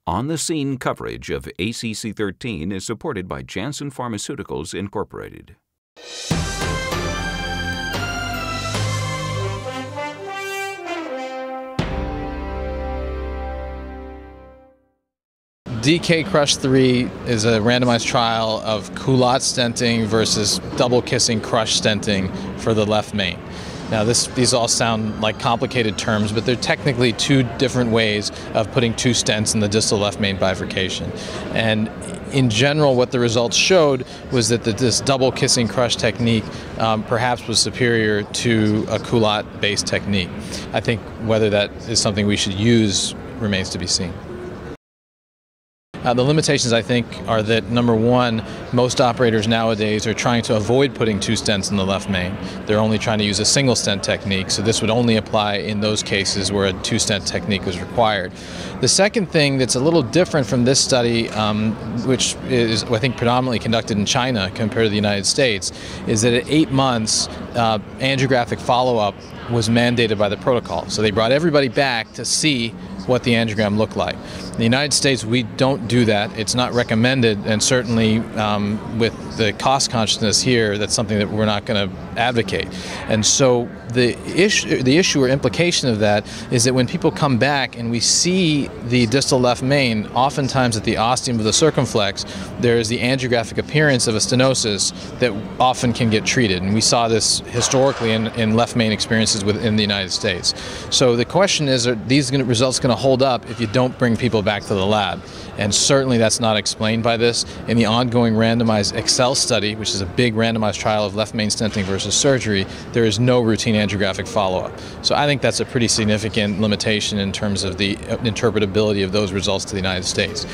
On-the-scene coverage of ACC.13 is supported by Janssen Pharmaceuticals, Incorporated. DKCRUSH-III is a randomized trial of culotte stenting versus double-kissing crush stenting for the left main. Now these all sound like complicated terms, but they're technically two different ways of putting two stents in the distal left main bifurcation. And in general, what the results showed was that this double-kissing crush technique perhaps was superior to a culotte-based technique. I think whether that is something we should use remains to be seen. The limitations, I think, are that, number one, most operators nowadays are trying to avoid putting two stents in the left main. They're only trying to use a single stent technique, so this would only apply in those cases where a two-stent technique is required. The second thing that's a little different from this study, which is, I think, predominantly conducted in China compared to the United States, is that at 8 months, angiographic follow-up was mandated by the protocol. So they brought everybody back to see what the angiogram looked like. In the United States, we don't do that. It's not recommended, and certainly with the cost consciousness here, that's something that we're not going to advocate. And so the issue or implication of that is that when people come back and we see the distal left main, oftentimes at the ostium of the circumflex, there is the angiographic appearance of a stenosis that often can get treated. And we saw this historically in left main experiences within the United States. So the question is, are these results going to hold up if you don't bring people back to the lab? And certainly that's not explained by this. In the ongoing randomized Excel study, which is a big randomized trial of left main stenting versus surgery, there is no routine angiographic follow-up. So I think that's a pretty significant limitation in terms of the interpretability of those results to the United States.